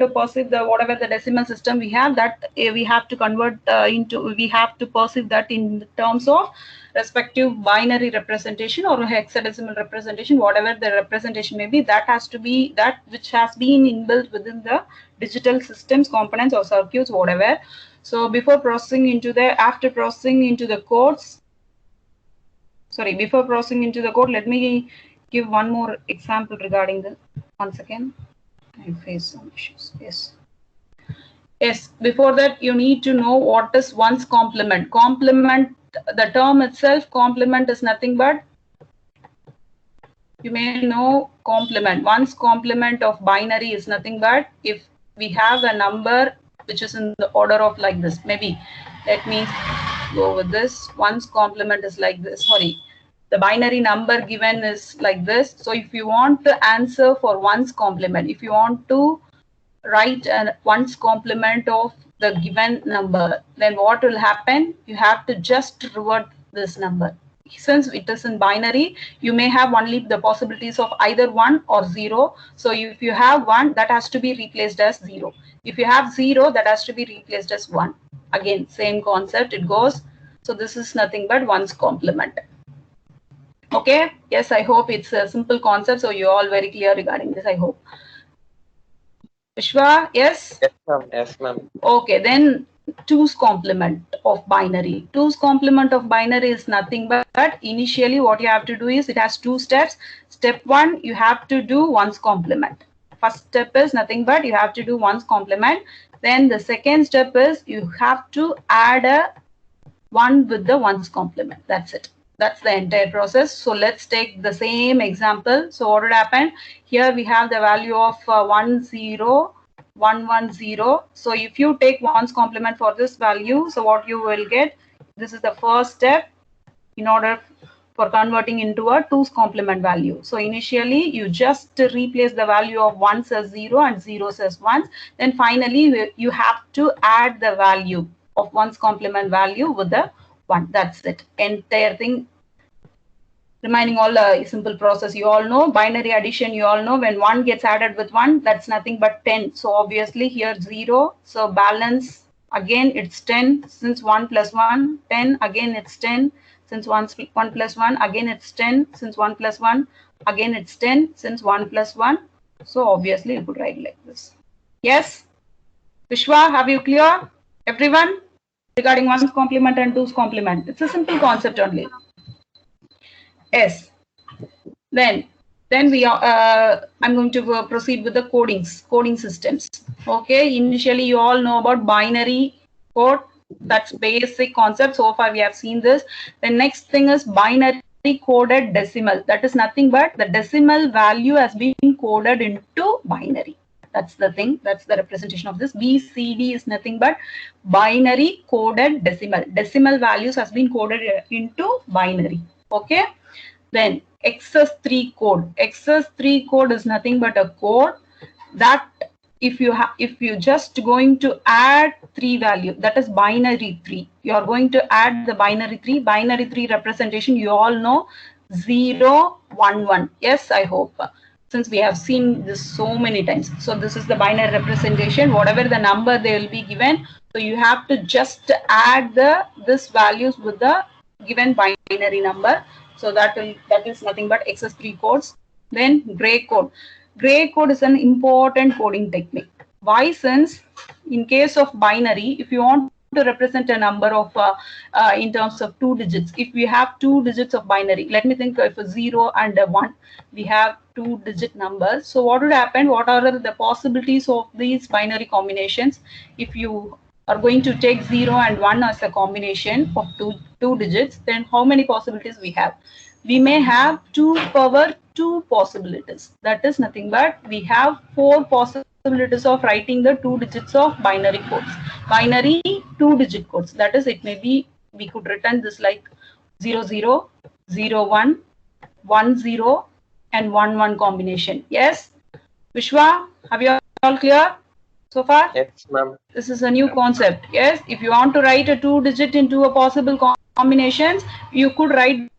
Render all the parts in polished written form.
to perceive the whatever the decimal system we have, that we have to convert we have to perceive that in terms of respective binary representation or hexadecimal representation, whatever the representation may be, that has to be that which has been inbuilt within the digital systems, components or circuits, whatever. So before processing into the, after processing into the codes, sorry, before processing into the code, let me give one more example regarding the, one second, I face some issues. Yes, before that you need to know what is one's complement. Complement, the term itself, complement is nothing but, you may know complement. One's complement of binary is nothing but if we have a number which is in the order of like this. Maybe let me go with this. One's complement is like this. Sorry, the binary number given is like this. So if you want to answer for one's complement, if you want to write one's complement of the given number, then what will happen? You have to just revert this number. Since it is in binary, you may have only the possibilities of either 1 or 0. So if you have 1, that has to be replaced as 0. If you have 0, that has to be replaced as 1. Again, same concept it goes. So this is nothing but one's complement. Okay, yes, I hope it's a simple concept, so you're all very clear regarding this, I hope. Vishwa, yes? Yes, ma'am. Yes, ma'am. Okay, then 2's complement of binary. 2's complement of binary is nothing but initially what you have to do is, it has 2 steps. Step 1, you have to do 1's complement. First step is nothing but you have to do 1's complement. Then the second step is you have to add a 1 with the 1's complement. That's it. That's the entire process. So let's take the same example. So what would happen? Here we have the value of 1, 0, 1, 1, 0. So if you take 1's complement for this value, so what you will get, this is the first step in order for converting into a 2's complement value. So initially you just replace the value of 1's as 0 and 0's as 1. Then finally you have to add the value of 1's complement value with the 1. That's it. Entire thing. Remaining all a simple process. You all know binary addition. You all know when 1 gets added with 1, that's nothing but 10. So obviously here 0. So balance again it's 10. Since 1 plus 1, 10. Again it's 10. Since 1 plus 1, again it's 10. Since 1 plus 1, again it's 10. Since 1 plus 1. So obviously you could write like this. Yes. Vishwa, have you clear? Everyone? Regarding 1's complement and 2's complement. It's a simple concept only. Yes. Then we are. I'm going to proceed with the coding systems. Okay. Initially, you all know about binary code. That's basic concept. So far, we have seen this. The next thing is binary coded decimal. That is nothing but the decimal value has been coded into binary. That's the thing. That's the representation of this. BCD is nothing but binary coded decimal. Decimal values has been coded into binary. Okay. Then XS3 code. XS3 code is nothing but a code that if you just going to add 3 value, that is binary 3. You are going to add the binary 3. Binary 3 representation you all know 0, 1, 1. Yes, I hope. Since we have seen this so many times. So this is the binary representation. Whatever the number they will be given. So you have to just add this values with the given binary number. So that is nothing but XS3 codes. Then gray code. Gray code is an important coding technique. Why? Since in case of binary, if you want to represent a number of in terms of 2 digits, if we have 2 digits of binary, let me think if a 0 and a 1, we have 2-digit numbers. So what would happen? What are the possibilities of these binary combinations? If you are going to take 0 and 1 as a combination of two digits, then how many possibilities we have? We may have 2 power 2 possibilities. That is nothing but we have 4 possibilities of writing the 2 digits of binary codes. Binary 2-digit codes. That is, it may be, we could return this like 00, 01, 10 and 11 combination. Yes, Vishwa, have you all clear so far? Yes, ma'am. This is a new concept. Yes, if you want to write a 2-digit into a possible combinations, you could write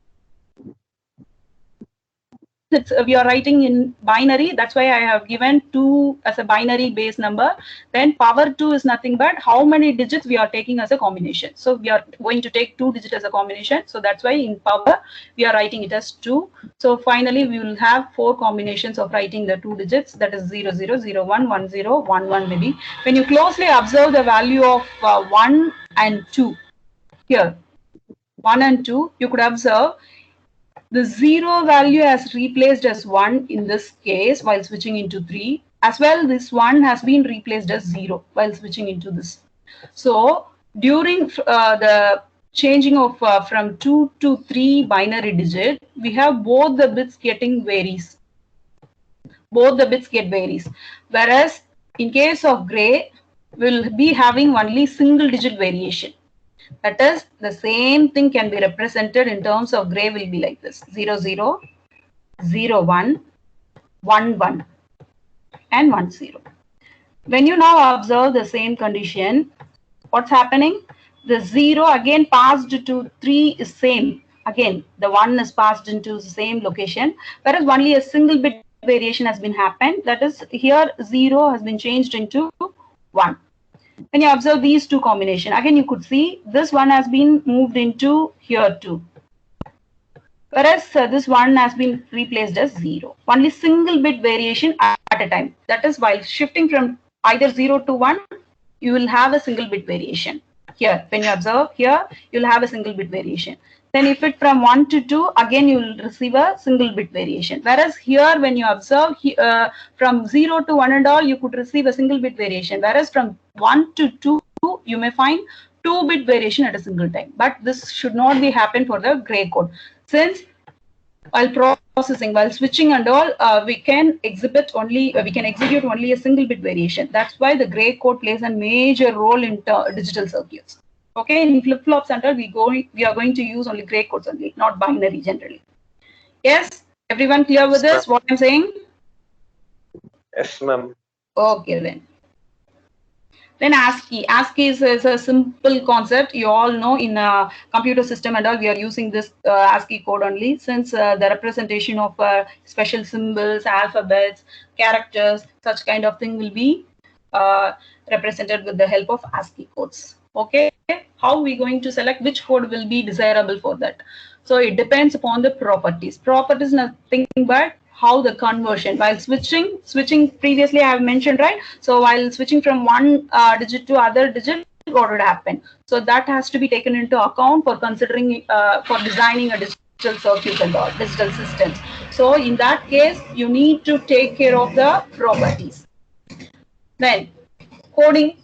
we are writing in binary. That's why I have given 2 as a binary base number. Then power 2 is nothing but how many digits we are taking as a combination. So we are going to take 2 digits as a combination. So that's why in power we are writing it as 2. So finally we will have 4 combinations of writing the 2 digits, that is 0, 0, 0, 1, 1, 0, 1, 1 maybe. When you closely observe the value of 1 and 2 here, 1 and 2, you could observe the 0 value has replaced as 1 in this case while switching into 3. As well, this 1 has been replaced as 0 while switching into this. So during the changing of from 2 to 3 binary digit, we have both the bits getting varies. Both the bits get varies. Whereas in case of gray, we'll be having only single digit variation. That is, the same thing can be represented in terms of gray will be like this: 0, 0, 0, 1, 1, 1, and 1, 0. When you now observe the same condition, what's happening? The 0 again passed to 3 is same. Again, the 1 is passed into the same location, whereas only a single bit variation has been happened. That is, here 0 has been changed into 1. When you observe these 2 combination, again you could see this one has been moved into here too. Whereas this one has been replaced as 0. Only single bit variation at a time. That is, while shifting from either 0 to 1, you will have a single bit variation. Here, when you observe here, you'll have a single bit variation. Then if it from 1 to 2, again you will receive a single bit variation. Whereas here, when you observe from 0 to 1 and all, you could receive a single bit variation. Whereas from 1 to 2, you may find 2 bit variation at a single time. But this should not be happen for the gray code. Since while processing, while switching and all, we can exhibit only, we can execute only a single bit variation. That's why the gray code plays a major role in digital circuits. Okay, in flip-flops and all, we are going to use only gray codes only, not binary generally. Yes, everyone clear with this? What I'm saying? Yes, ma'am. Okay then. Then ASCII. ASCII is a simple concept. You all know in a computer system and all, we are using this ASCII code only, since the representation of special symbols, alphabets, characters, such kind of thing will be represented with the help of ASCII codes. Okay, how are we going to select which code will be desirable for that? So it depends upon the properties. Properties nothing but how the conversion, while switching previously I have mentioned, right? So while switching from one digit to other digit, what would happen? So that has to be taken into account for considering for designing a digital circuit and all digital systems. So in that case, you need to take care of the properties. Then coding